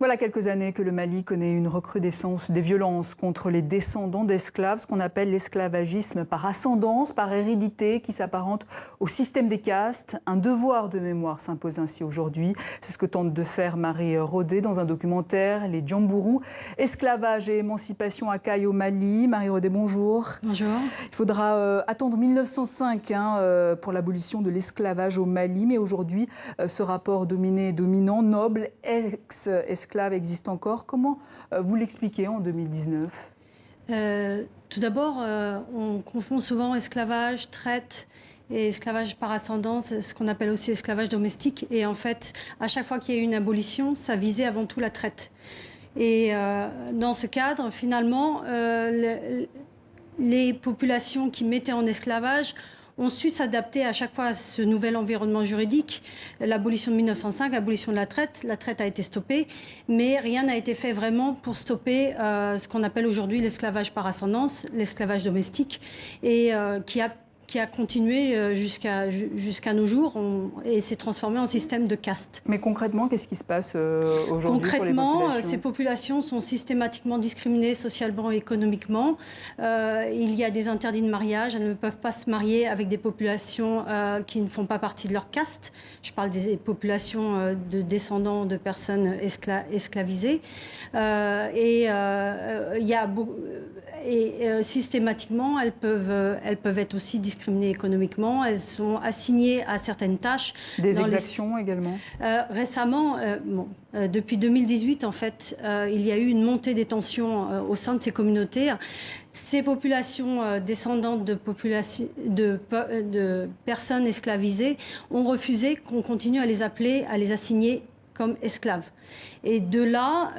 Voilà quelques années que le Mali connaît une recrudescence des violences contre les descendants d'esclaves, ce qu'on appelle l'esclavagisme par ascendance, par hérédité, qui s'apparente au système des castes. Un devoir de mémoire s'impose ainsi aujourd'hui. C'est ce que tente de faire Marie Rodet dans un documentaire, Les Djambourous, esclavage et émancipation à Caille au Mali. Marie Rodet, bonjour. Bonjour. Il faudra attendre 1905 pour l'abolition de l'esclavage au Mali, mais aujourd'hui, ce rapport dominé-dominant, noble, ex-esclave existe encore. Comment vous l'expliquez en 2019 ? Tout d'abord, on confond souvent esclavage, traite et esclavage par ascendance, ce qu'on appelle aussi esclavage domestique. Et en fait, à chaque fois qu'il y a eu une abolition, ça visait avant tout la traite. Et dans ce cadre, finalement, les populations qui mettaient en esclavage ont su s'adapter à chaque fois à ce nouvel environnement juridique. L'abolition de 1905, l'abolition de la traite a été stoppée, mais rien n'a été fait vraiment pour stopper ce qu'on appelle aujourd'hui l'esclavage par ascendance, l'esclavage domestique, et qui a continué jusqu'à nos jours et s'est transformé en système de caste. Mais concrètement, qu'est-ce qui se passe aujourd'hui Concrètement, pour les populations ? ces populations sont systématiquement discriminées socialement et économiquement. Il y a des interdits de mariage. Elles ne peuvent pas se marier avec des populations qui ne font pas partie de leur caste. Je parle des populations de descendants de personnes esclavisées. Systématiquement, elles peuvent être aussi discriminées économiquement. Elles sont assignées à certaines tâches. Des exactions également. Récemment, depuis 2018, en fait, il y a eu une montée des tensions au sein de ces communautés. Ces populations descendantes de personnes esclavisées ont refusé qu'on continue à les appeler, à les assigner comme esclaves. Et de là,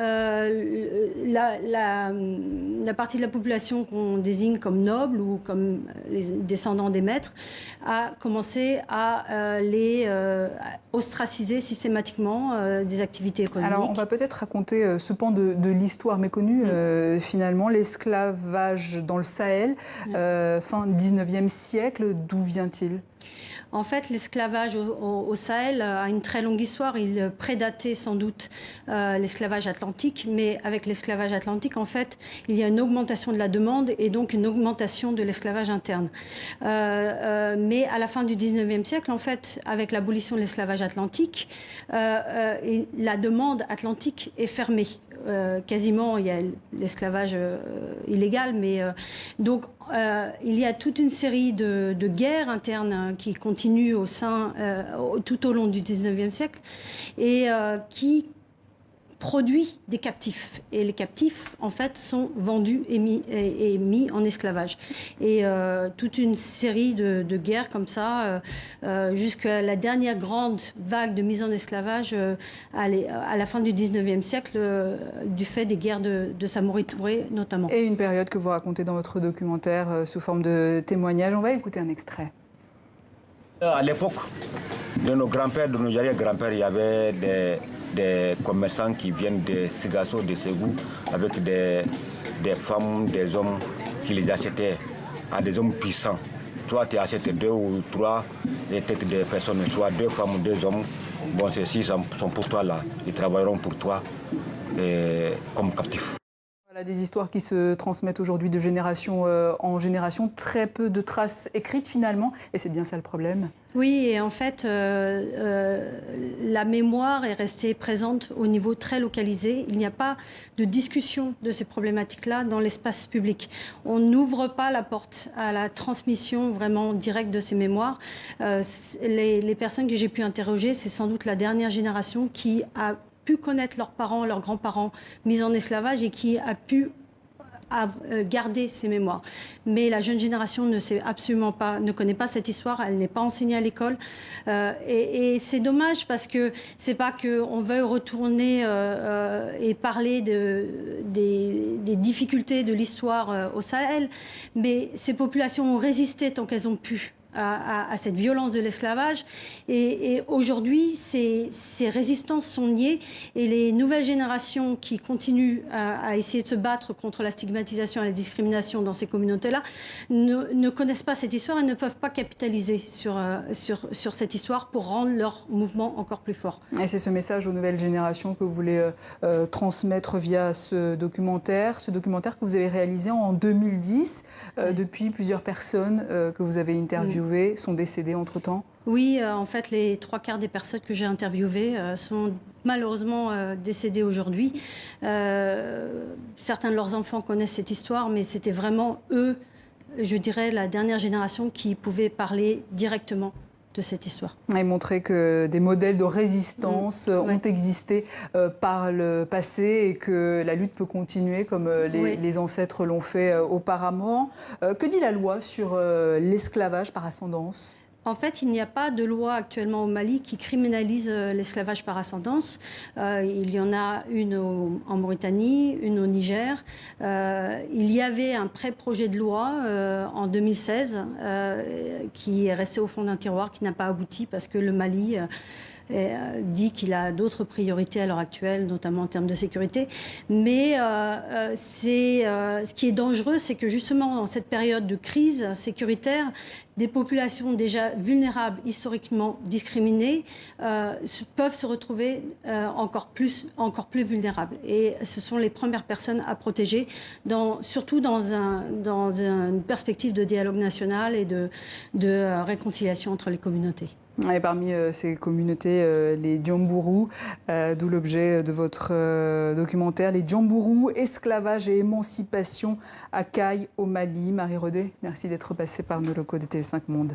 la partie de la population qu'on désigne comme noble ou comme les descendants des maîtres a commencé à les ostraciser systématiquement des activités économiques. Alors on va peut-être raconter ce pan de l'histoire méconnue, finalement, l'esclavage dans le Sahel, fin 19e siècle, d'où vient-il ? En fait, l'esclavage au Sahel a une très longue histoire. Il prédatait sans doute l'esclavage atlantique, mais avec l'esclavage atlantique, en fait, il y a une augmentation de la demande et donc une augmentation de l'esclavage interne. Mais à la fin du 19e siècle, en fait, avec l'abolition de l'esclavage atlantique, la demande atlantique est fermée. Quasiment, il y a l'esclavage illégal, mais donc il y a toute une série de guerres internes qui continuent tout au long du 19e siècle et qui produit des captifs. Et les captifs, en fait, sont vendus et mis en esclavage. Et toute une série de guerres comme ça, jusqu'à la dernière grande vague de mise en esclavage à la fin du 19e siècle, du fait des guerres de Samori Touré, notamment. Et une période que vous racontez dans votre documentaire sous forme de témoignage. On va écouter un extrait. À l'époque de nos grands-pères, de nos arrière-grands-pères, il y avait des commerçants qui viennent de Sigasso, de Ségou, avec des femmes, des hommes qui les achetaient à des hommes puissants. Toi, tu achètes 2 ou 3 têtes de personnes, soit 2 femmes ou 2 hommes. Bon, ceux-ci sont pour toi là, ils travailleront pour toi comme captifs. Voilà des histoires qui se transmettent aujourd'hui de génération en génération, très peu de traces écrites finalement, et c'est bien ça le problème. Oui, et en fait, la mémoire est restée présente au niveau très localisé. Il n'y a pas de discussion de ces problématiques-là dans l'espace public. On n'ouvre pas la porte à la transmission vraiment directe de ces mémoires. Les personnes que j'ai pu interroger, c'est sans doute la dernière génération qui a pu connaître leurs parents, leurs grands-parents mis en esclavage et qui a pu garder ces mémoires. Mais la jeune génération ne connaît pas cette histoire, elle n'est pas enseignée à l'école. Et c'est dommage parce que c'est pas qu'on veuille retourner et parler des difficultés de l'histoire au Sahel, mais ces populations ont résisté tant qu'elles ont pu à cette violence de l'esclavage. Et aujourd'hui, ces résistances sont niées et les nouvelles générations qui continuent à essayer de se battre contre la stigmatisation et la discrimination dans ces communautés-là ne connaissent pas cette histoire et ne peuvent pas capitaliser sur cette histoire pour rendre leur mouvement encore plus fort. Et c'est ce message aux nouvelles générations que vous voulez transmettre via ce documentaire que vous avez réalisé en 2010. Depuis, plusieurs personnes que vous avez interviewées sont décédées entre-temps. Oui, en fait, les 3/4 des personnes que j'ai interviewées sont malheureusement décédées aujourd'hui. Certains de leurs enfants connaissent cette histoire, mais c'était vraiment eux, je dirais, la dernière génération qui pouvait parler directement de cette histoire. Et montrer que des modèles de résistance ont existé par le passé et que la lutte peut continuer comme les ancêtres l'ont fait auparavant. Que dit la loi sur l'esclavage par ascendance ? En fait, il n'y a pas de loi actuellement au Mali qui criminalise l'esclavage par ascendance. Il y en a une en Mauritanie, une au Niger. Il y avait un pré-projet de loi en 2016 qui est resté au fond d'un tiroir, qui n'a pas abouti parce que le Mali dit qu'il a d'autres priorités à l'heure actuelle, notamment en termes de sécurité. Mais ce qui est dangereux, c'est que justement dans cette période de crise sécuritaire, des populations déjà vulnérables, historiquement discriminées, peuvent se retrouver encore plus vulnérables. Et ce sont les premières personnes à protéger, surtout dans une perspective de dialogue national et de réconciliation entre les communautés. Et parmi ces communautés, les Djambourou, d'où l'objet de votre documentaire, les Djambourou, esclavage et émancipation à Caille au Mali. Marie Rodet, merci d'être passée par nos locaux de TV5 Monde.